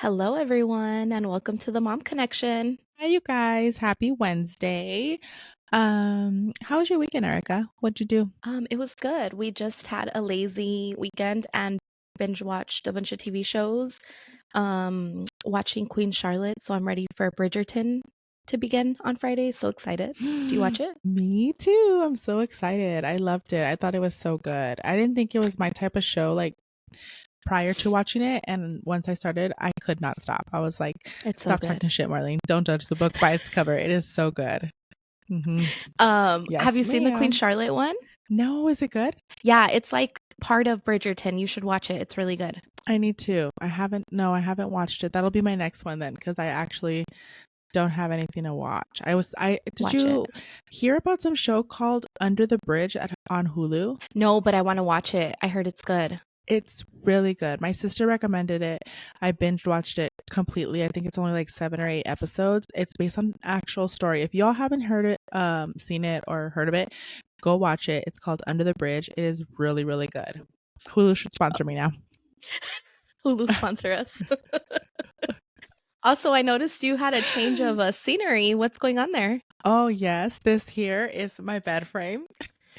Hello, everyone, and welcome to the Mom Connection. Hi, you guys. Happy Wednesday. How was your weekend, Erica? What'd you do? It was good. We just had a lazy weekend and binge watched a bunch of TV shows. Watching Queen Charlotte, so I'm ready for Bridgerton to begin on Friday. So excited. Do you watch it? Me too. I'm so excited. I loved it. I thought it was so good. I didn't think it was my type of show like prior to watching it. And once I started, I could not stop. I was like, It's so stop good. talking shit, Marlene. Don't judge the book by its cover. It is so good. hmm Have Yes, you seen the Queen ma'am. Charlotte one? No, is it good? Yeah, it's like part of Bridgerton. You should watch it. It's really good. I need to. I haven't watched it. That'll be my next one then, because I actually don't have anything to watch. I did Watch it. you hear about some show called Under the Bridge on Hulu? No, but I want to watch it. I heard it's good. It's really good. My sister recommended it. I binge watched it completely. I think it's only like 7 or 8 episodes. It's based on actual story. If y'all haven't heard it, seen it or heard of it, go watch it. It's called Under the Bridge. It is really, really good. Hulu should sponsor me now. Hulu sponsor us. Also, I noticed you had a change of scenery. What's going on there? Oh yes, this here is my bed frame.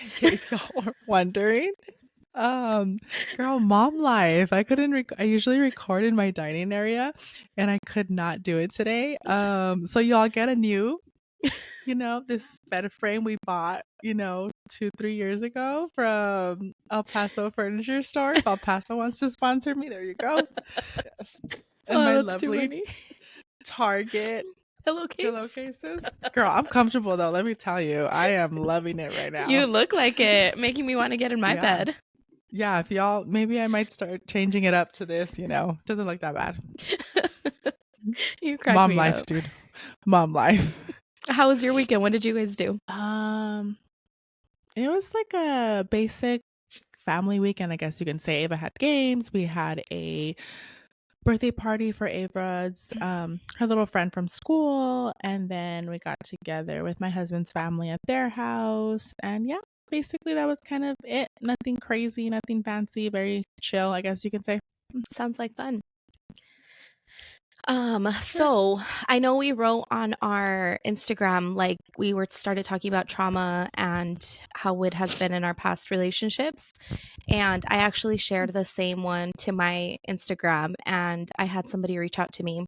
In case y'all were wondering. Um, Girl, mom life. I usually record in my dining area and I could not do it today. So y'all get a new, this bed frame we bought, 2, 3 years ago from El Paso Furniture Store. If El Paso wants to sponsor me, there you go. Yes. And Oh, my that's too lovely funny. Target Pillowcase. pillowcases. Girl, I'm comfortable though. Let me tell you, I am loving it right You now. look like it, making me want to get in my Yeah. bed. Yeah, if y'all, maybe I might start changing it up to this, doesn't look that bad. You crack Mom me life, up. dude. Mom life. How was your weekend? What did you guys do? Um, it was like a basic family weekend, I guess you can say. Ava had games. We had a birthday party for Ava's her little friend from school, and then we got together with my husband's family at their house. And yeah, basically that was kind of it. Nothing crazy, nothing fancy, very chill, I guess you can say. Sounds like fun. Sure. So I know we wrote on our Instagram, like we were started talking about trauma and how it has been in our past relationships. And I actually shared the same one to my Instagram, and I had somebody reach out to me,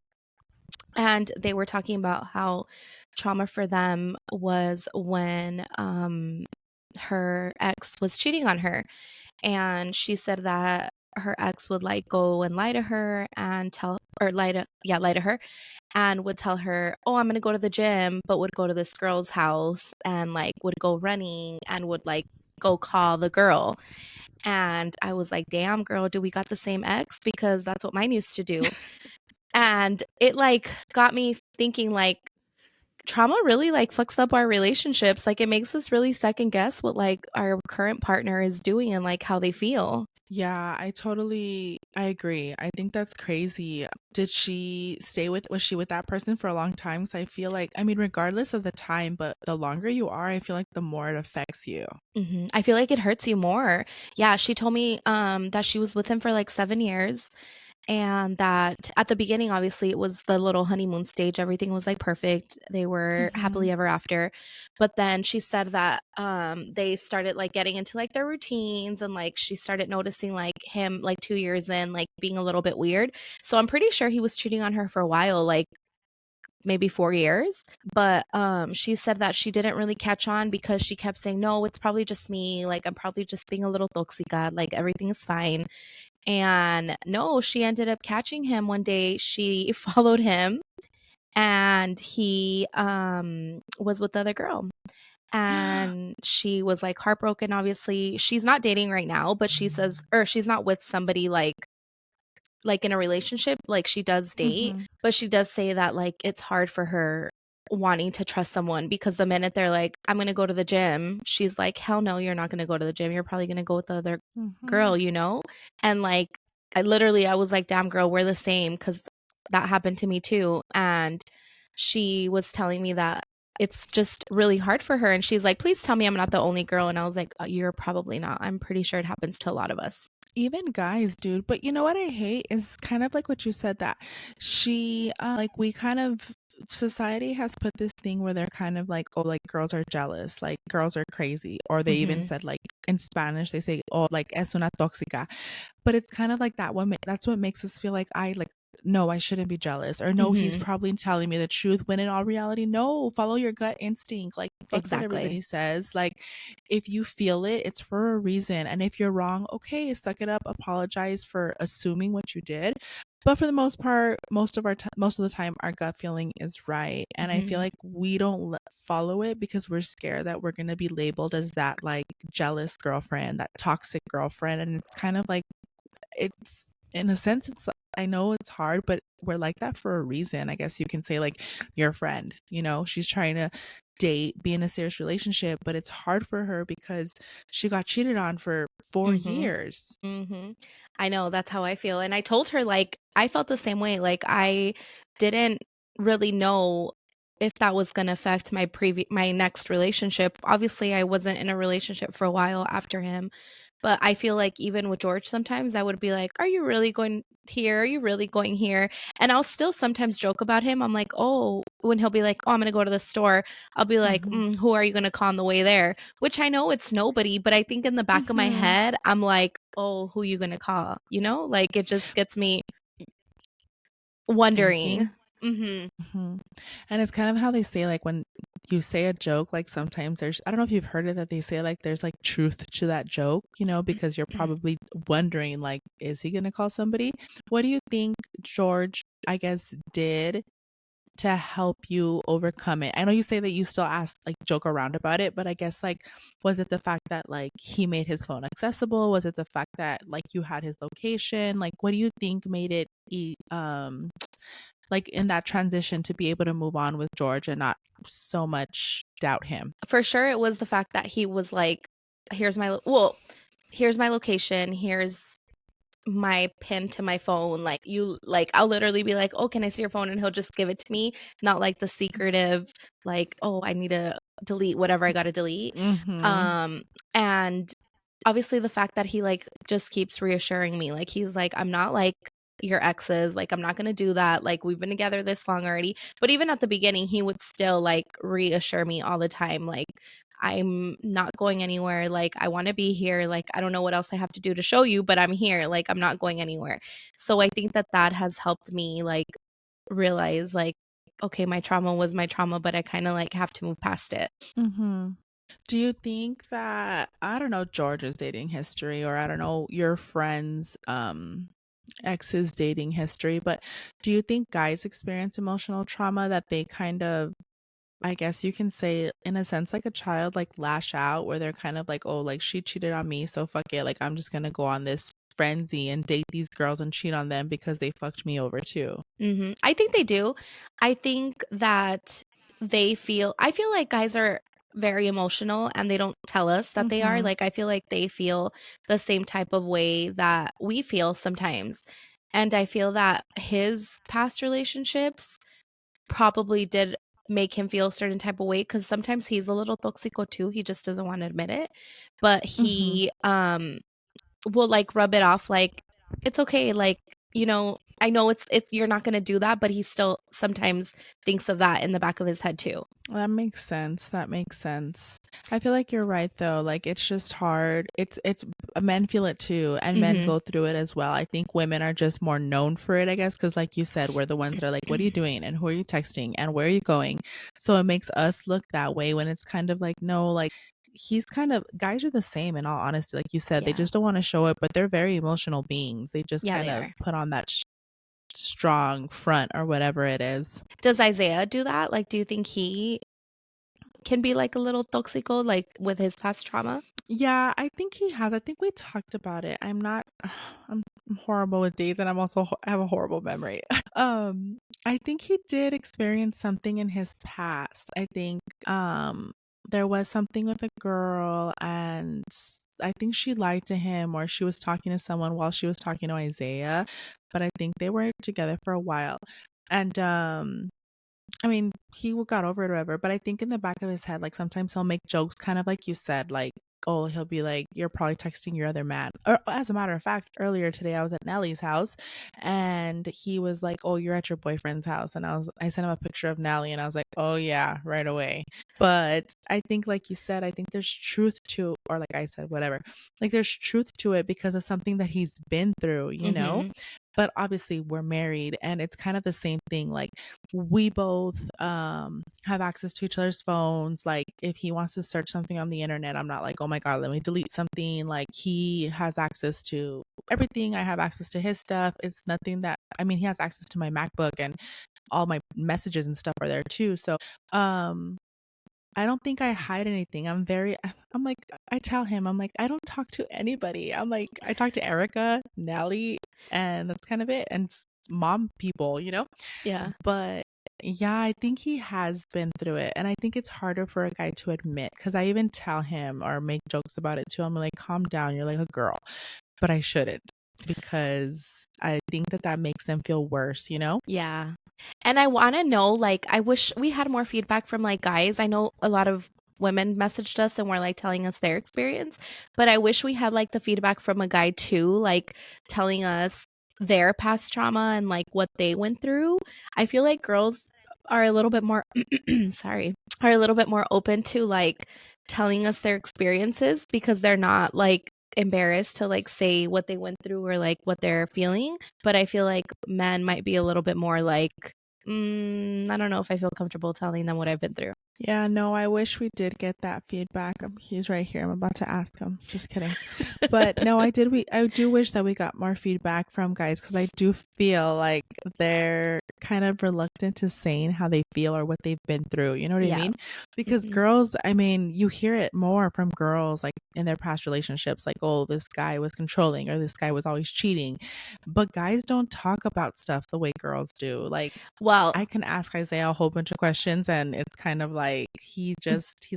and they were talking about how trauma for them was when her ex was cheating on her. And she said that her ex would like go and lie to her and tell or lie to her and would tell her, "Oh, I'm going to go to the gym," but would go to this girl's house and like would go running and would like go call the girl. And I was like, "Damn, girl, do we got the same ex? Because that's what mine used to do." And it like got me thinking like trauma really like fucks up our relationships. Like it makes us really second guess what like our current partner is doing and like how they feel. Yeah, I agree. I think that's crazy. Was she with that person for a long time? So I feel like, I mean, regardless of the time, but the longer you are, I feel like the more it affects you. I feel like it hurts you more. Yeah, she told me that she was with him for like 7 years, and that at the beginning, obviously, it was the little honeymoon stage. Everything was like perfect. They were hmm happily ever after. But then she said that they started like getting into like their routines, and like she started noticing like him like 2 years in, like being a little bit weird. So I'm pretty sure he was cheating on her for a while, like maybe 4 years. But she said that she didn't really catch on because she kept saying, "No, it's probably just me. Like I'm probably just being a little toxica. Like everything is fine." And no, she ended up catching him one day. She followed him, and he was with the other girl. And she was like heartbroken. Obviously, she's not dating right now, but she says, or she's not with somebody like in a relationship. Like she does date, hmm but she does say that like it's hard for her wanting to trust someone because the minute they're like, "I'm gonna go to the gym," she's like, "Hell no, you're not gonna go to the gym. You're probably gonna go with the other hmm girl." And like I was like, "Damn girl, we're the same," because that happened to me too. And she was telling me that it's just really hard for her. And she's like, "Please tell me I'm not the only girl." And I was like, "You're probably not. I'm pretty sure it happens to a lot of us." Even guys, dude. But you know what I hate is kind of like what you said, that she, like, we kind of, society has put this thing where they're kind of like, oh, like girls are jealous, like girls are crazy, or they even Mhm. said like in Spanish they say, oh, like es una tóxica. But it's kind of like that what that's what makes us feel like, I like, no, I shouldn't be jealous, or no, he's Mhm. probably telling me the truth, when in all reality, no, follow your gut instinct. Like, fuck what Exactly. everybody says. Like, if you feel it, it's for a reason. And if you're wrong, okay, suck it up, apologize for assuming what you did. But for the most part, most of the time, our gut feeling is right. And I feel Mhm. like we don't follow it because we're scared that we're going to be labeled as that like jealous girlfriend, that toxic girlfriend. And it's kind of like, it's in a sense, it's, I know it's hard, but we're like that for a reason. I guess you can say, like, your friend, she's trying to date, be in a serious relationship, but it's hard for her because she got cheated on for 4 Mhm. years. Mhm. I know, that's how I feel, and I told her, like, I felt the same way, like, I didn't really know if that was gonna affect my next relationship. Obviously, I wasn't in a relationship for a while after him, but I feel like even with George, sometimes I would be like, "Are you really going here? Are you really going here?" And I'll still sometimes joke about him. I'm like, "Oh," when he'll be like, "Oh, I'm gonna go to the store." I'll be like, Mhm. Who are you gonna call on the way there?" Which I know it's nobody, but I think in the back of my Mhm. head, I'm like, "Oh, who you gonna call?" You know? Like, it just gets me wondering. Thinking. Mhm. Mhm. And it's kind of how they say, like, when you say a joke, like, sometimes there's, I don't know if you've heard it, that they say, like, there's, like, truth to that joke, because you're probably wondering, like, is he gonna call somebody? What do you think George, I guess, did to help you overcome it? I know you say that you still ask, like, joke around about it, but I guess, like, was it the fact that, like, he made his phone accessible? Was it the fact that, like, you had his location? Like, what do you think made it like, in that transition, to be able to move on with George and not so much doubt him? For sure, it was the fact that he was like, "Here's my lo well, here's my location, here's my pin to my phone, like, I'll literally be like, "Oh, can I see your phone?" And he'll just give it to me, not like the secretive, like, "Oh, I need to delete whatever I gotta delete." Mhm. Um, and obviously the fact that he, like, just keeps reassuring me, like, he's like, "I'm not like your exes, like, I'm not gonna do that, like, we've been together this long already." But even at the beginning, he would still, like, reassure me all the time, like, "I'm not going anywhere, like, I wanna be here, like, I don't know what else I have to do to show you, but I'm here, like, I'm not going anywhere." So I think that that has helped me, like, realize, like, okay, my trauma was my trauma, but I kinda, like, have to move past it. Mhm. Do you think that, I don't know, George's dating history, or I don't know, your friend's ex's dating history, but do you think guys experience emotional trauma that they kind of, I guess you can say, in a sense, like a child, like, lash out, where they're kind of like, oh, like, she cheated on me, so fuck it, like, I'm just gonna go on this frenzy and date these girls and cheat on them because they fucked me over too? Mhm. I think they do. I think that I feel like guys are very emotional and they don't tell us that they are. Mhm. Like, I feel like they feel the same type of way that we feel sometimes. And I feel that his past relationships probably did make him feel a certain type of way because sometimes he's a little toxico too. He just doesn't want to admit it. But Mhm. he will, like, rub it off like, "It's okay," like, I know it's you're not gonna do that, but he still sometimes thinks of that in the back of his head too. That makes sense. That makes sense. I feel like you're right though. Like, it's just hard. It's men feel it too, and men Mhm. go through it as well. I think women are just more known for it, I guess, because like you said, we're the ones that are like, "What are you doing? And who are you texting? And where are you going?" So it makes us look that way, when it's kind of like, no, like, he's kind of, guys are the same, in all honesty. Like you said, they Yeah. just don't want to show it, but they're very emotional beings. They just Yeah, kind they of are. put on that strong front, or whatever it is. Does Isaiah do that? Like, do you think he can be, like, a little toxico, like, with his past trauma? Yeah, I think he has. I think we talked about it. I'm not I'm horrible with dates, and I'm also I have a horrible memory. I think he did experience something in his past. I think there was something with a girl, and I think she lied to him, or she was talking to someone while she was talking to Isaiah, but I think they were together for a while. And I mean, he got over it or whatever, but I think in the back of his head, like, sometimes he'll make jokes, kind of like you said, like, oh, he'll be like, you're probably texting your other man. Or as a matter of fact, earlier today I was at Nellie's house and he was like, oh, you're at your boyfriend's house. And I sent him a picture of Nellie and I was like, oh yeah, right away. But I think, like you said, I think there's truth to, or like I said, whatever, like there's truth to it because of something that he's been through, you know? Mm-hmm. But obviously we're married and it's kind of the same thing. Like we both have access to each other's phones. Like if he wants to search something on the internet, I'm not like, oh my God, let me delete something. Like he has access to everything. I have access to his stuff. It's nothing that, I mean, he has access to my MacBook and all my messages and stuff are there too. So I don't think I hide anything. I'm like, I tell him, I'm like, I don't talk to anybody. I'm like, I talk to Erica, Nellie, and that's kind of it. And mom people, you know? Yeah. But yeah, I think he has been through it. And I think it's harder for a guy to admit because I even tell him or make jokes about it too. I'm like, calm down. You're like a girl. But I shouldn't because I think that makes them feel worse, you know? Yeah. And I want to know, like, I wish we had more feedback from like guys. I know a lot of women messaged us and were like telling us their experience, but I wish we had like the feedback from a guy too, like telling us their past trauma and like what they went through. I feel like girls are a little bit more, sorry, are a little bit more open to like telling us their experiences because they're not like embarrassed to like say what they went through or like what they're feeling. But I feel like men might be a little bit more like, I don't know if I feel comfortable telling them what I've been through. Yeah, no, I wish we did get that feedback. He's right here. I'm about to ask him. Just kidding. But no, I do wish that we got more feedback from guys because I do feel like they're kind of reluctant to saying how they feel or what they've been through. You know what I Yeah. mean? Because Mhm. girls, I mean, you hear it more from girls like in their past relationships, like, oh, this guy was controlling or this guy was always cheating. But guys don't talk about stuff the way girls do. Like, Well, I can ask Isaiah a whole bunch of questions and it's kind of like he's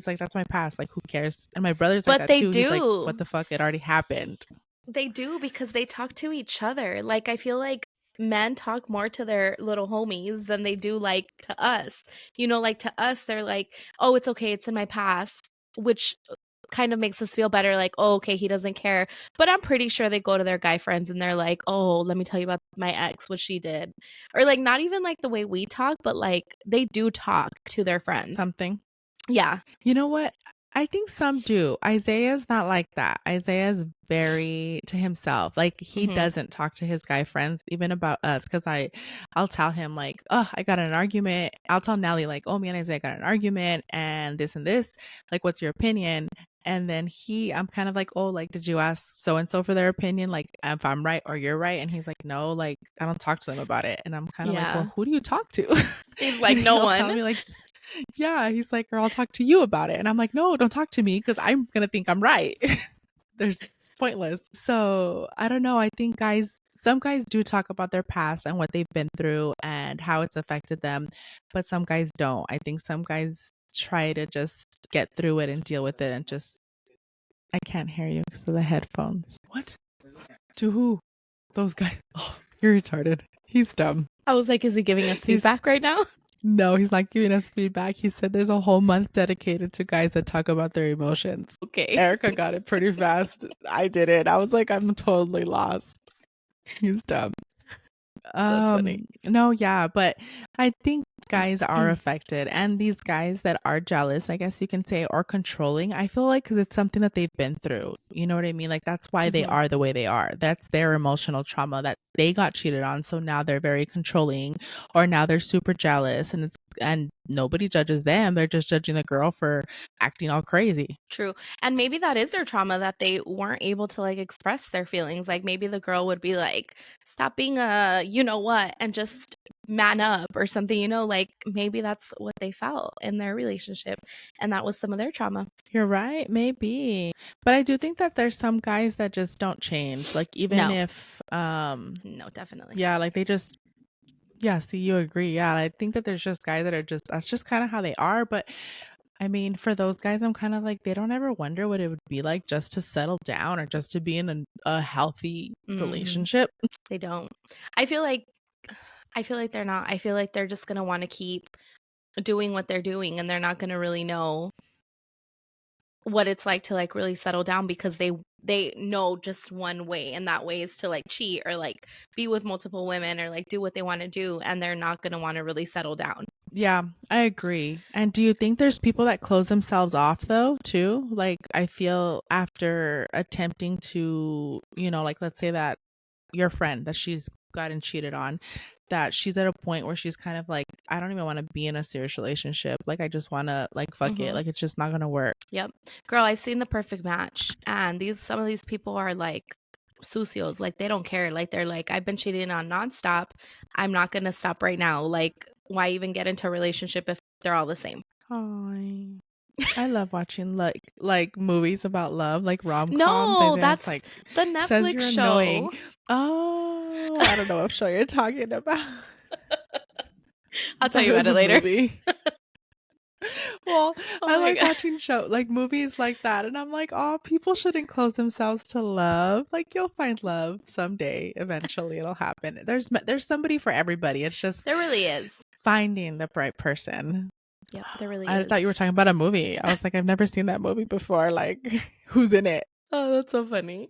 like, that's my past, like who cares? And my brother's like but that they too. He's like, what do. the fuck? It already happened. They do because they talk to each other. Like, I feel like men talk more to their little homies than they do like to us. You know, like to us, they're like, oh, it's okay. It's in my past, which kind of makes us feel better. Like, oh, okay, he doesn't care. But I'm pretty sure they go to their guy friends and they're like, oh, let me tell you about my ex, what she did. Or like, not even like the way we talk, but like they do talk to their friends. Something. Yeah. You know what? I think some do. Isaiah's not like that. Isaiah's very to himself. Like he Hmm. doesn't talk to his guy friends even about us because I'll tell him like, oh, I got in an argument. I'll tell Nelly like, oh, me and Isaiah got in an argument and this and this. Like, what's your opinion? And then I'm kind of like, oh, like, did you ask so and so for their opinion? Like, if I'm right or you're right? And he's like, no, like, I don't talk to them about it. And I'm kind of like, Yeah. well, who do you talk to? He's like, no He'll tell one. me like, yeah, he's like, or I'll talk to you about it. And I'm like, no, don't talk to me because I'm going to think I'm right. There's pointless. So I don't know. I think some guys do talk about their past and what they've been through and how it's affected them, but some guys don't. I think some guys try to just get through it and deal with it and just, I can't hear you because of the headphones. What? To who? Those guys. Oh, you're retarded. He's dumb. I was like, is he giving us feedback right now? No, he's not giving us feedback. He said there's a whole month dedicated to guys that talk about their emotions. Okay. Erica got it pretty fast. I did it. I was like, I'm totally lost. He's dumb. That's funny. No, yeah, but I think guys are affected, and these guys that are jealous, I guess you can say, or controlling, I feel like because it's something that they've been through. You know what I mean? Like that's why they Mhm. are the way they are. That's their emotional trauma that they got cheated on, so now they're very controlling, or now they're super jealous, and nobody judges them. They're just judging the girl for acting all crazy. True. And maybe that is their trauma that they weren't able to like express their feelings. Like maybe the girl would be like, stop being a you know what and just man up or something, you know, like maybe that's what they felt in their relationship. And that was some of their trauma. You're right, maybe. But I do think that there's some guys that just don't change. Like even No, if no, definitely. yeah, like they just yeah, see you agree. Yeah, I think that there's just guys that are just that's just kind of how they are, but I mean, for those guys I'm kind of like they don't ever wonder what it would be like just to settle down or just to be in a healthy Hmm. relationship. They don't. I feel like they're not. I feel like they're just gonna want to keep doing what they're doing and they're not gonna really know what it's like to like really settle down, because they know just one way, and that way is to like cheat or like be with multiple women or like do what they want to do, and they're not going to want to really settle down. Yeah, I agree. And do you think there's people that close themselves off though, too? Like, I feel after attempting to, like, let's say that your friend that she's gotten cheated on, that she's at a point where she's kind of like, I don't even want to be in a serious relationship. Like, I just want to, like, fuck it. Like, it's just not going to work. Yep. Girl, I've seen the perfect match, and some of these people are like sucios, like they don't care. Like they're like, I've been cheating on nonstop. I'm not going to stop right now. Like, why even get into a relationship if they're all the same? Oh, I love watching like movies about love, like rom-coms. No, that's like the says you're Netflix show. annoying. Oh, I don't know what show you're talking about. I'll tell you about it later. Well, Oh I my like God. watching like movies like that, and I'm like, oh, people shouldn't close themselves to love. Like, you'll find love someday. Eventually, it'll happen. There's somebody for everybody. It's just There really is. finding the right person. Yep, there really I is. thought you were talking about a movie. I was like, I've never seen that movie before. Like, who's in it? Oh, that's so funny.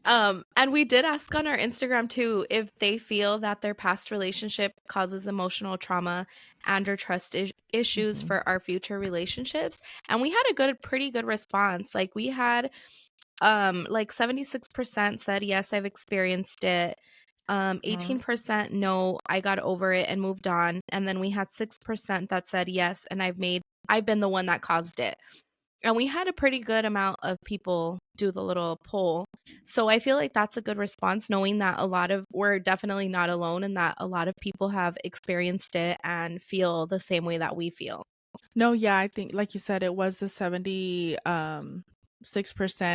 And we did ask on our Instagram too if they feel that their past relationship causes emotional trauma and or trust issues for our future relationships. And we had a pretty good response. Like we had like 76% said yes, I've experienced it. 18% no, I got over it and moved on. And then we had 6% that said yes, and I've been the one that caused it. And we had a pretty good amount of people do the little poll. So I feel like that's a good response, knowing that we're definitely not alone, and that a lot of people have experienced it and feel the same way that we feel. No, yeah, I think like you said, it was the 76%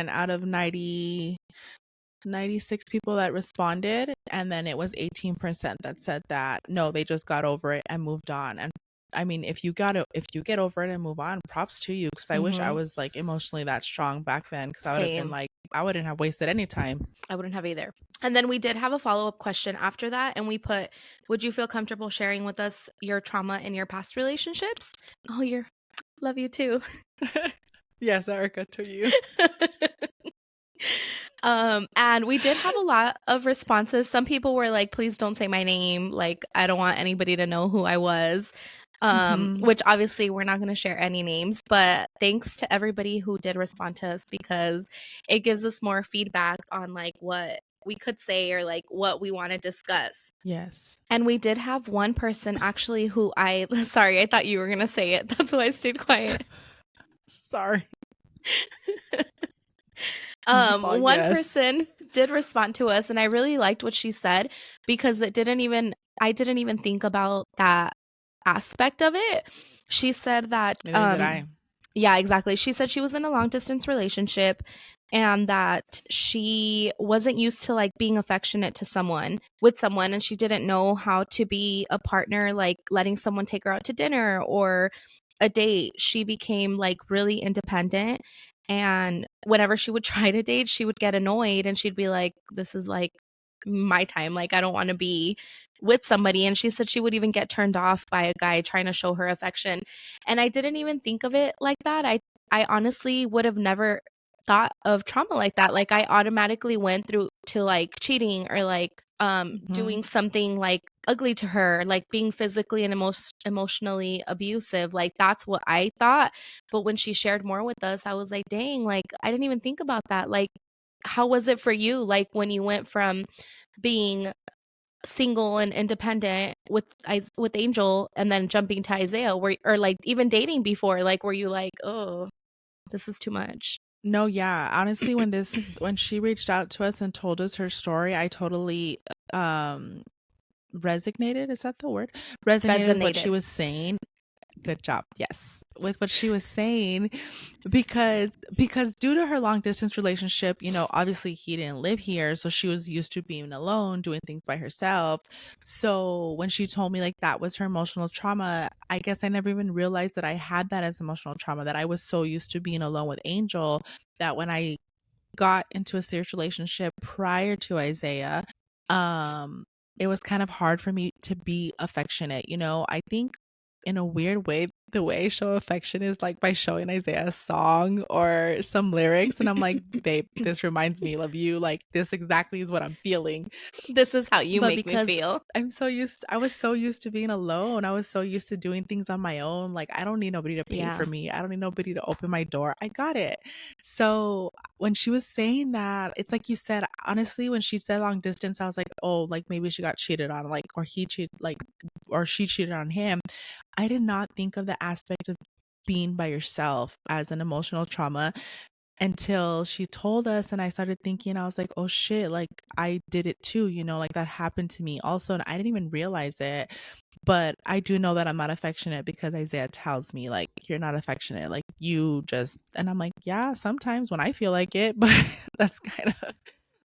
out of 96 people that responded, and then it was 18% that said that no, they just got over it and moved on. And I mean, if you get over it and move on, props to you, because I wish I was like emotionally that strong back then, because I would have been like, I wouldn't have wasted any time. I wouldn't have either. And then we did have a follow-up question after that, and we put, would you feel comfortable sharing with us your trauma in your past relationships? Oh, love you too. Yes, Erica, to you. And we did have a lot of responses. Some people were like, please don't say my name. Like, I don't want anybody to know who I was. Which obviously we're not going to share any names, but thanks to everybody who did respond to us, because it gives us more feedback on like what we could say or like what we want to discuss. Yes. And we did have one person actually who sorry, I thought you were going to say it. That's why I stayed quiet. Sorry. One person did respond to us, and I really liked what she said, because I didn't even think about that aspect of it. She said that Neither did I. Yeah, exactly. She said she was in a long distance relationship, and that she wasn't used to like being affectionate with someone, and she didn't know how to be a partner, like letting someone take her out to dinner or a date. She became like really independent, and whenever she would try to date, she would get annoyed, and she'd be like, this is like my time, like I don't want to be with somebody. And she said she would even get turned off by a guy trying to show her affection. And I didn't even think of it like that. I honestly would have never thought of trauma like that. Like I automatically went through to like cheating or like doing something like ugly to her, like being physically and emotionally abusive. Like that's what I thought. But when she shared more with us, I was like, dang, like I didn't even think about that. Like, how was it for you? Like when you went from being single and independent with Angel and then jumping to Isaiah, or like even dating before, like were you like, oh, this is too much? No, yeah. Honestly, when she reached out to us and told us her story, I totally resonated. Is that the word? Resonated with what she was saying. Good job. Yes. With what she was saying, because due to her long distance relationship, obviously he didn't live here, so she was used to being alone, doing things by herself. So when she told me like that was her emotional trauma, I guess I never even realized that I had that as emotional trauma, that I was so used to being alone with Angel that when I got into a serious relationship prior to Isaiah, it was kind of hard for me to be affectionate. I think in a weird way, the way I show affection is like by showing Isaiah a song or some lyrics, and I'm like, babe, this reminds me of you. Like this exactly is what I'm feeling. This is how you But make me because feel. I was so used to being alone. I was so used to doing things on my own. Like I don't need nobody to pay for Yeah. me. I don't need nobody to open my door. I got it. So when she was saying that, it's like you said, honestly, when she said long distance, I was like, oh, like maybe she got cheated on, like, or he cheated, like, or she cheated on him. I did not think of the aspect of being by yourself as an emotional trauma until she told us, and I started thinking, I was like, oh shit, like I did it too, you know, like that happened to me also, and I didn't even realize it. But I do know that I'm not affectionate because Isaiah tells me like, you're not affectionate, like you just, and I'm like, yeah, sometimes when I feel like it, but that's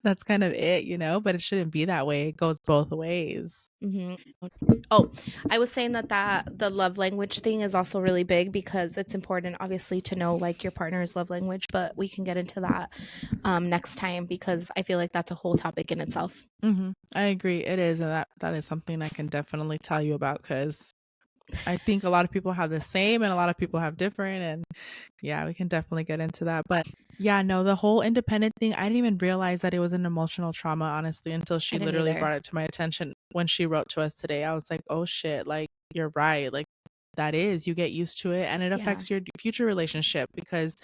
that's kind of it, you know, but it shouldn't be that way. It goes both ways. Mm-hmm. Oh, I was saying that the love language thing is also really big because it's important, obviously, to know like your partner's love language. But we can get into that next time because I feel like that's a whole topic in itself. I agree, it is, and that is something I can definitely tell you about because I think a lot of people have the same and a lot of people have different, and yeah, we can definitely get into that. But yeah, no, the whole independent thing, I didn't even realize that it was an emotional trauma, honestly, until I she didn't literally either. brought it to my attention when she wrote to us today. I was like, oh shit, like you're right. Like that is, you get used to it and it Yeah. affects your future relationship because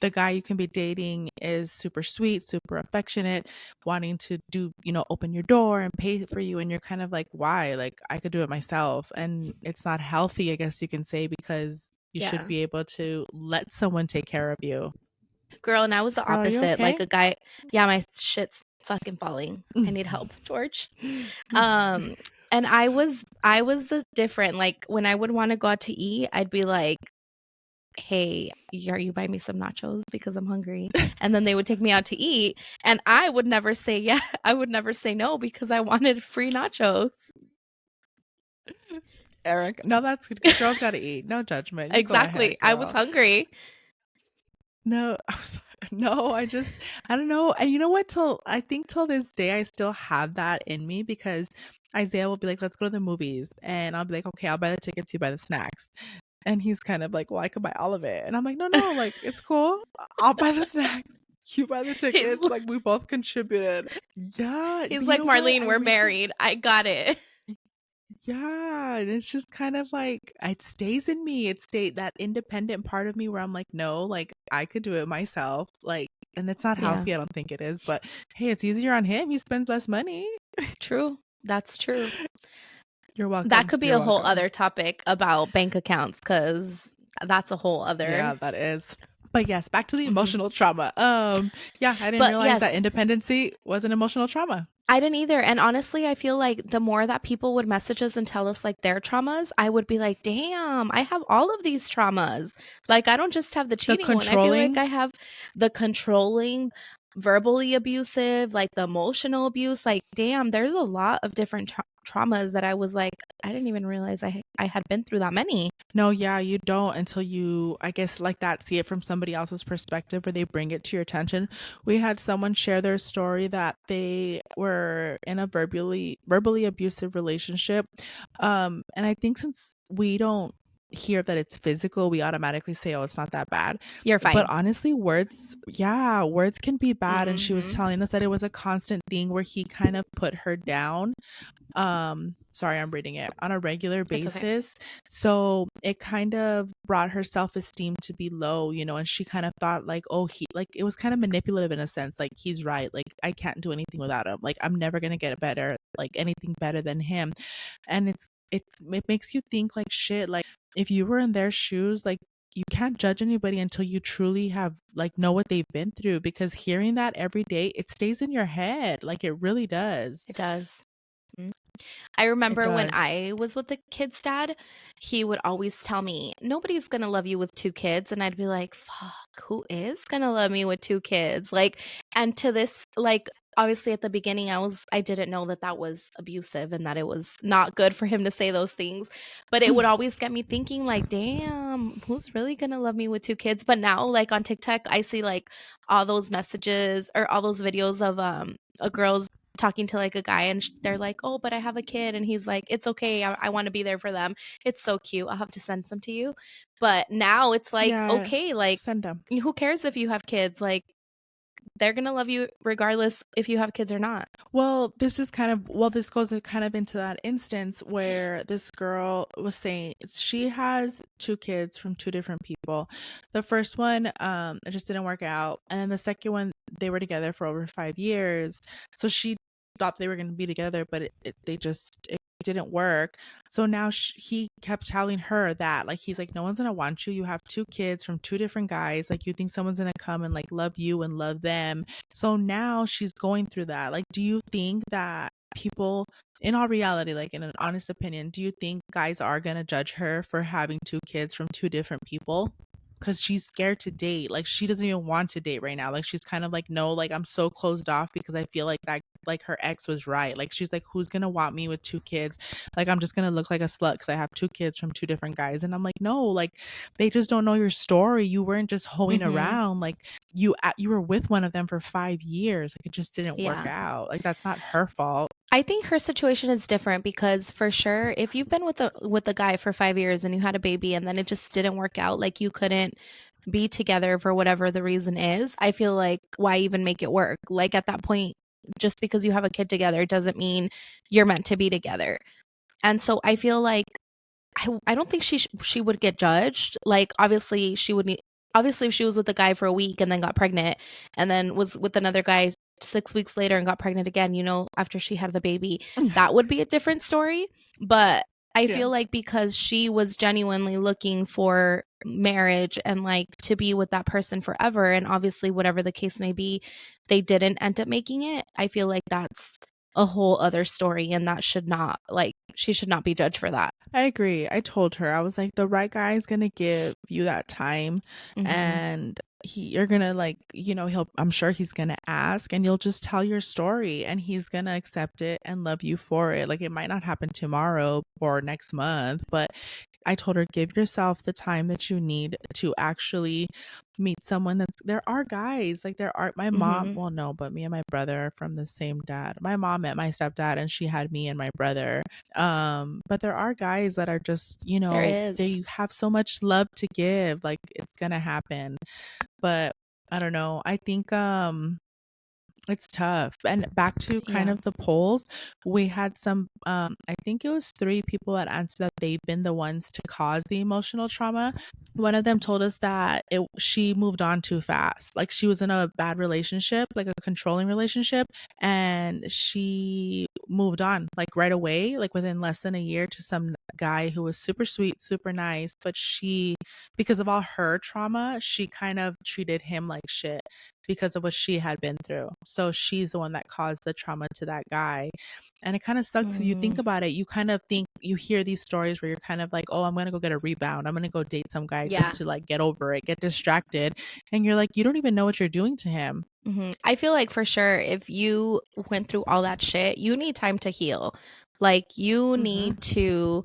the guy you can be dating is super sweet, super affectionate, wanting to do, you know, open your door and pay for you. And you're kind of like, why? Like, I could do it myself. And it's not healthy, I guess you can say, because you should Yeah. be able to let someone take care of you. Girl, and I was the Girl, are you opposite. Like okay? a guy, yeah, my shit's fucking falling. I need help, George. Um, and I was the different. Like when I would want to go out to eat, I'd be like, "Hey, are you buy me some nachos because I'm hungry?" And then they would take me out to eat, and I would never say yeah. I would never say no because I wanted free nachos. Eric, no, that's good. Girls got to eat. No judgment. You go Exactly. ahead, I was girl. hungry. No, no, I don't know. And you know what? I think till this day, I still have that in me because Isaiah will be like, let's go to the movies. And I'll be like, okay, I'll buy the tickets, you buy the snacks. And he's kind of like, well, I could buy all of it. And I'm like, no, no, like, it's cool. I'll buy the snacks. You buy the He's tickets. Like, we both contributed. Yeah. he's But you like, know what? "Marlene, we're married. I got it." Yeah, and it's just kind of like it stays in me. It stay that independent part of me where I'm like, no, like I could do it myself. Like, and it's not Yeah. healthy. I don't think it is. But hey, it's easier on him. He spends less money. True. That's true. You're That welcome. could be You're a whole welcome. other topic about bank accounts because that's a whole Yeah, other. that is. But yes, back to the Mhm. emotional trauma. Yeah, I didn't But realize that yes, independency was an emotional trauma. I didn't either. And honestly, I feel like the more that people would message us and tell us like their traumas, I would be like, damn, I have all of these traumas. Like, I don't just have the The cheating one. I feel like controlling. I have the controlling, verbally abusive, like the emotional abuse. Like, damn, there's a lot of different traumas that I was like, I didn't even realize I had been through that many. No, yeah, you don't until you, I guess, like that, see it from somebody else's perspective or they bring it to your attention. We had someone share their story that they were in a verbally abusive relationship. And I think since we don't hear that it's physical, we automatically say, oh, it's not that bad. You're But fine. honestly, words, yeah, words can be bad. And she was Hmm. telling us that it was a constant thing where he kind of put her down, sorry, I'm reading it, on a regular It's okay. basis. So it kind of brought her self-esteem to be low, you know, and she kind of thought like, oh, he, like, it was kind of manipulative in a sense, like he's right, like I can't do anything without him, like I'm never gonna get better, like anything better than him. And it makes you think like, shit, like if you were in their shoes, like you can't judge anybody until you truly have like know what they've been through, because hearing that every day, it stays in your head, like it really does. It does. Mm. I It remember when does. I was with the kid's dad, he would always tell me, "Nobody's gonna love you with 2 kids," and I'd be like, "Fuck, who is gonna love me with 2 kids?" Like, and to this, like, obviously at the beginning, I didn't know that that was abusive and that it was not good for him to say those things, but it would always get me thinking like, "Damn, who's really gonna love me with 2 kids?" But now, like, on TikTok, I see, like, all those messages or all those videos of, a girl's talking to like a guy and they're like, "Oh, but I have a kid." And he's like, "It's okay. I want to be there for them." It's so cute. I'll have to send some to you. But now it's like, Yeah, okay, like send them. who cares if you have kids? Like they're going to love you regardless if you have kids or not. Well, this goes kind of into that instance where this girl was saying she has two kids from two different people. The first one, it just didn't work out, and then the second one, they were together for over 5 years. So she thought they were going to be together, but it didn't work. So now he kept telling her that, like, he's like, no one's gonna want you. You have two kids from two different guys. Like, you think someone's gonna come and like love you and love them. So now she's going through that. Like, do you think that people, in all reality, like in an honest opinion, do you think guys are gonna judge her for having two kids from two different people? Because she's scared to date. Like, she doesn't even want to date right now. Like, she's kind of like, no, like, I'm so closed off because I feel like that, like, her ex was right. Like, she's like, who's gonna want me with two kids? Like, I'm just gonna look like a slut because I have two kids from two different guys. And I'm like, no, like, they just don't know your story. You weren't just hoeing Mhm. around. Like, you were with one of them for 5 years. Like, it just didn't work Yeah. out. Like, that's not her fault. I think her situation is different because for sure, if you've been with a guy for 5 years and you had a baby and then it just didn't work out, like you couldn't be together for whatever the reason is, I feel like why even make it work? Like at that point, just because you have a kid together doesn't mean you're meant to be together. And so I feel like I don't think she would get judged. Like obviously she would need obviously if she was with a guy for a week and then got pregnant and then was with another guy 6 weeks later and got pregnant again, you know, after she had the baby, that would be a different story. But I Yeah. feel like because she was genuinely looking for marriage and like to be with that person forever and obviously whatever the case may be, they didn't end up making it. I feel like that's a whole other story and that should not like she should not be judged for that. I agree. I told her, I was like, the right guy is gonna give you that time, Mhm. and you're gonna, like, I'm sure he's gonna ask, and you'll just tell your story, and he's gonna accept it and love you for it. Like, it might not happen tomorrow or next month, but I told her, give yourself the time that you need to actually meet someone. There are guys, like, there are, my mom, Mhm. well, no, but me and my brother are from the same dad. My mom met my stepdad and she had me and my brother. But there are guys that are just, There is. they have so much love to give. Like, it's gonna happen. But I don't know. I think it's tough. And back to kind Yeah. of the polls, we had some, I think it was 3 people that answered that they've been the ones to cause the emotional trauma. One of them told us that she moved on too fast. Like, she was in a bad relationship, like a controlling relationship, and she moved on like right away, like within less than a year, to some guy who was super sweet, super nice, but because of all her trauma, she kind of treated him like shit because of what she had been through. So she's the one that caused the trauma to that guy. And it kind of sucks. So you think Mm. about it, you kind of think, you hear these stories where you're kind of like, oh, I'm going to go get a rebound. I'm going to go date some guy just Yeah. to like get over it, get distracted. And you're like, you don't even know what you're doing to him. Mhm. I feel like for sure if you went through all that shit, you need time to heal. Like you Mm-hmm. need to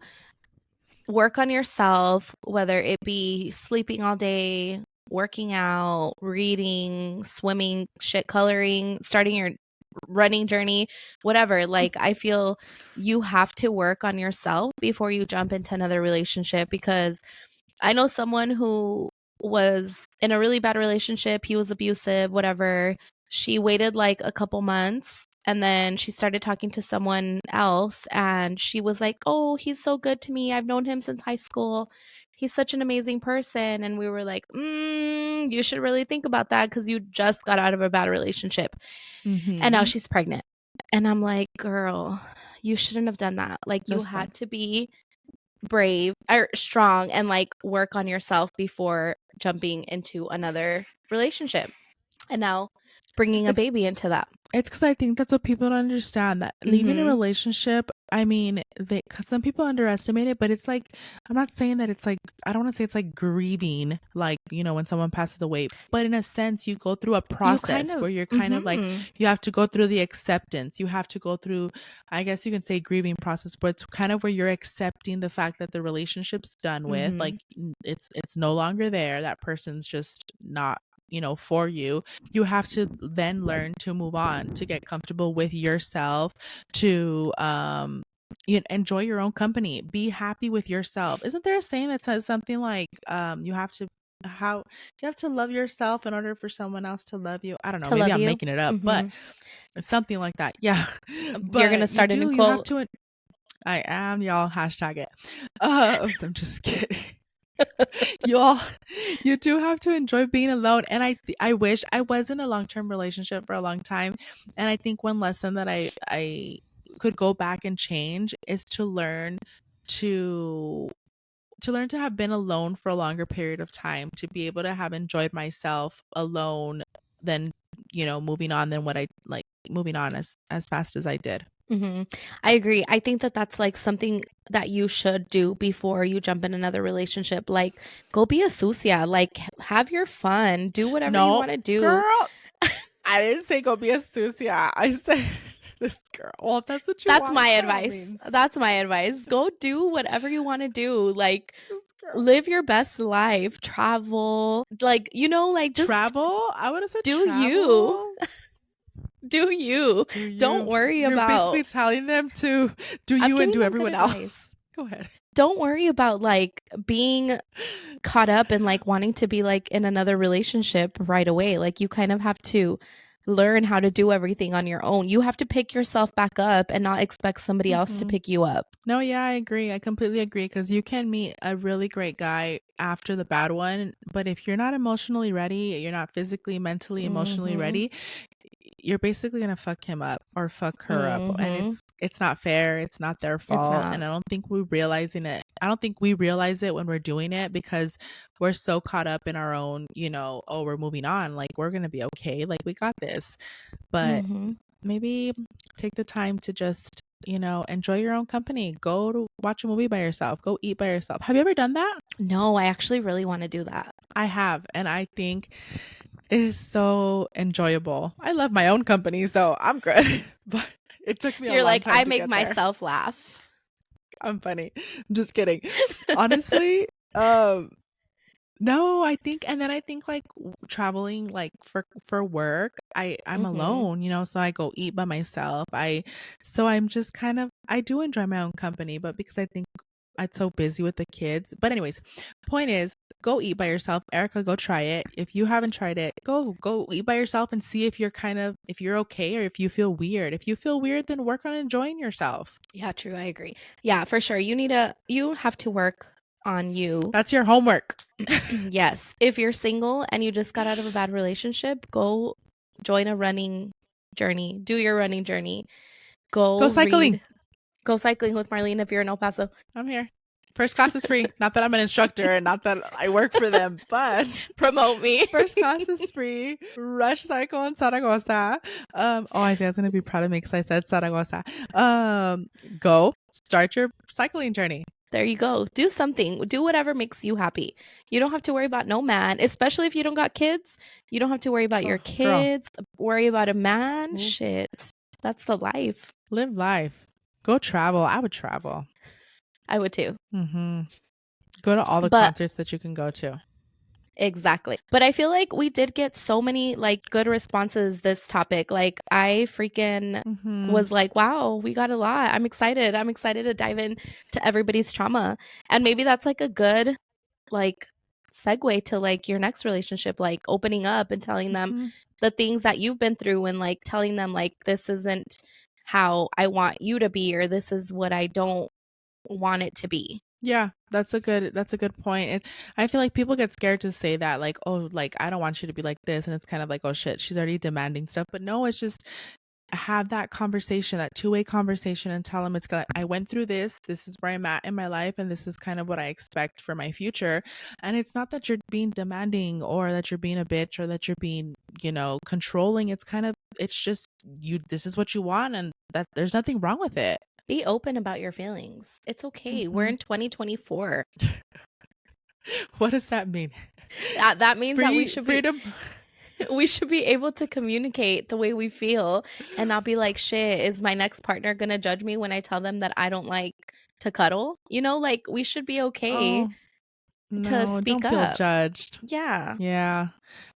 work on yourself, whether it be sleeping all day, working out, reading, swimming, shit coloring, starting your running journey, whatever. Like, I feel you have to work on yourself before you jump into another relationship because I know someone who was in a really bad relationship. He was abusive, whatever. She waited like a couple months and then she started talking to someone else and she was like, "Oh, he's so good to me. I've known him since high school. He's such an amazing person." And we were like, you should really think about that because you just got out of a bad relationship." And now Mm-hmm. she's pregnant. And I'm like, "Girl, you shouldn't have done that. Like, you Listen, had to be brave or strong and like work on yourself before jumping into another relationship and now bringing a it's baby into that." It's because I think that's what people don't understand, that leaving a Mhm. relationship, I mean, 'cause some people underestimate it, but it's like, I'm not saying that it's like, I don't want to say it's like grieving, like, when someone passes away, but in a sense, you go through a You kind process of where you're kind of like, mhm. you have to go through the acceptance. You have to go through, I guess you can say grieving process, but it's kind of where you're accepting the fact that the relationship's done with, like, Mhm. it's no longer there. That person's just not for you. You have to then learn to move on, to get comfortable with yourself, to enjoy your own company, be happy with yourself. Isn't there a saying that says something like how you have to love yourself in order for someone else to love you? I don't know, To maybe love I'm you. making it up, but Hmm. it's something like that. Yeah. You're gonna But start a new you have quote. to. I am, y'all, hashtag it. I'm just kidding. You all, you do have to enjoy being alone. And I wish I was in a long-term relationship for a long time. And I think one lesson that I could go back and change is to learn to have been alone for a longer period of time, to be able to have enjoyed myself alone than, moving on than what I like moving on as fast as I did. Hmm. I agree. I think that that's like something that you should do before you jump in another relationship. Like, go be a sucia. Like, have your fun. Do whatever you No, want to do. girl, I didn't say go be a sucia. I said this girl. Well, if that's what you That's want, my by all advice. means. That's my advice. Go do whatever you want to do. Like, This girl. live your best life. Travel. Like, like just Travel? I would have said do you. travel. Do you. Do Don't you? worry You're basically about. telling them to do I'm you and giving do them good everyone advice. else. Go ahead. Don't worry about like being caught up in like wanting to be like in another relationship right away. Like you kind of have to learn how to do everything on your own. You have to pick yourself back up and not expect somebody else to Mhm. pick you up. No, yeah, I agree. I completely agree, because you can meet a really great guy after the bad one, but if you're not emotionally ready, you're not physically, mentally, emotionally Mhm. ready, you're basically gonna fuck him up or fuck her up, and Mhm. it's not fair. It's not their It's fault, not. and I don't think we realize it when we're doing it, because we're so caught up in our own, oh, we're moving on, like we're gonna be okay, like we got this. But Mhm. maybe take the time to just, enjoy your own company. Go to watch a movie by yourself. Go eat by yourself. Have you ever done that? No, I actually really want to do that. I have, and I think it is so enjoyable. I love my own company, so I'm good. But it took me a You're long like, time I to make get there. myself laugh. I'm funny. I'm just kidding. Honestly, um no, I think, and then I think like traveling like for work, I'm Mhm. alone, so I go eat by myself. So I'm just kind of, I do enjoy my own company, but because I think I'm so busy with the kids. But anyways, point is, go eat by yourself. Erica, go try it. If you haven't tried it, go eat by yourself and see if you're okay, or if you feel weird. If you feel weird, then work on enjoying yourself. Yeah, true. I agree. Yeah, for sure. You have to work on you. That's your homework. Yes. If you're single and you just got out of a bad relationship, go join a running journey. Do your running journey. Go Go cycling. read. Go cycling with Marlene if you're in El Paso. I'm here. First class is free. Not that I'm an instructor and not that I work for them, but Promote me. first class is free. Rush Cycle in Zaragoza. Isaiah's gonna be proud of me because I said Zaragoza. Go start your cycling journey. There you go. Do something. Do whatever makes you happy. You don't have to worry about no man, especially if you don't got kids. You don't have to worry about your Oh, girl, kids, worry about a man. l- Shit. That's the life. live life. Go travel. I would travel. I would too. Go to all the But concerts that you can go to. exactly. But I feel like we did get so many like good responses this topic. Like I freaking was like, wow, we got a lot. I'm excited. I'm excited to dive in to everybody's trauma. And maybe that's like a good like segue to like your next relationship, like opening up and telling them the things that you've been through and like telling them like this isn't how I want you to be or this is what I don't want it to be. Yeah, that's a good point. I feel like people get scared to say that, like, oh, like I don't want you to be like this, and it's kind of like, oh shit, she's already demanding stuff. But no, it's just have that conversation, that two-way conversation, and tell them it's like, I went through this. This is where I'm at in my life, and this is kind of what I expect for my future. And it's not that you're being demanding or that you're being a bitch or that you're being, controlling. It's just you. This is what you want, and that there's nothing wrong with it. Be open about your feelings. It's okay. We're in 2024. What does that mean? That means that Freedom. we should be able to communicate the way we feel and not be like, shit, is my next partner going to judge me when I tell them that I don't like to cuddle? Like we should be okay. Oh, to No, speak don't feel up. judged. Yeah. Yeah.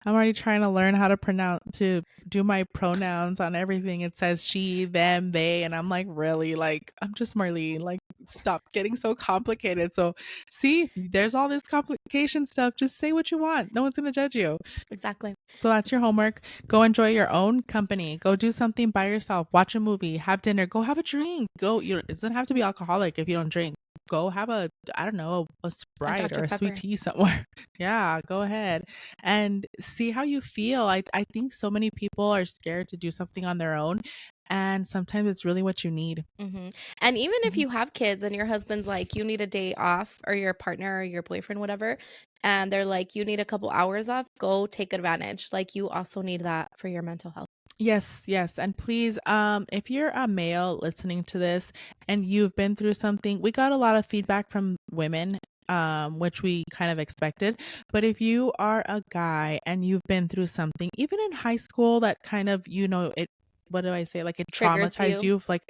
I'm already trying to learn how to do my pronouns on everything. It says she, them, they, and I'm like, really? Like, I'm just Marlene. Like, stop getting so complicated. So, see, there's all this complication stuff. Just say what you want. No one's going to judge you. Exactly. So that's your homework. Go enjoy your own company. Go do something by yourself. Watch a movie, have dinner, go have a drink. Go, it doesn't have to be alcoholic if you don't drink. Go have I don't know, a A Sprite or Dr. a sweet Pepper. tea somewhere. Yeah, go ahead and see how you feel. I think so many people are scared to do something on their own, and sometimes it's really what you need. And even if Mhm. you have kids and your husband's like, you need a day off, or your partner or your boyfriend, whatever, and they're like, you need a couple hours off, go take advantage. Like, you also need that for your mental health. Yes, yes. And please, if you're a male listening to this and you've been through something, we got a lot of feedback from women, which we kind of expected. But if you are a guy and you've been through something, even in high school, that kind of, it, what do I say? Like it Triggers traumatized you. you, like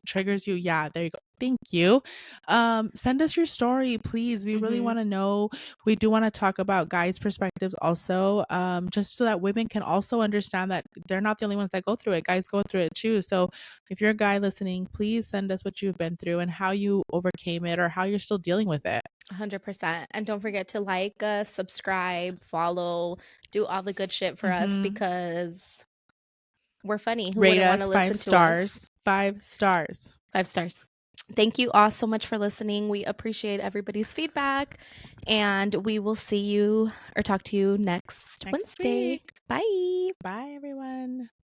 triggers you. Yeah, there you go. Thank you. Send us your story, please. We really Mm-hmm. want to know. We do want to talk about guys' perspectives also, just so that women can also understand that they're not the only ones that go through it. Guys go through it too. So if you're a guy listening, please send us what you've been through and how you overcame it or how you're still dealing with it. 100%. And don't forget to like us, subscribe, follow, do all the good shit for us, Mm-hmm. because we're funny. Who Rate wouldn't want to us five listen to us? stars. 5 stars. 5 stars. Thank you all so much for listening. We appreciate everybody's feedback, and we will see you or talk to you next Next Wednesday. week. Bye. Bye, everyone.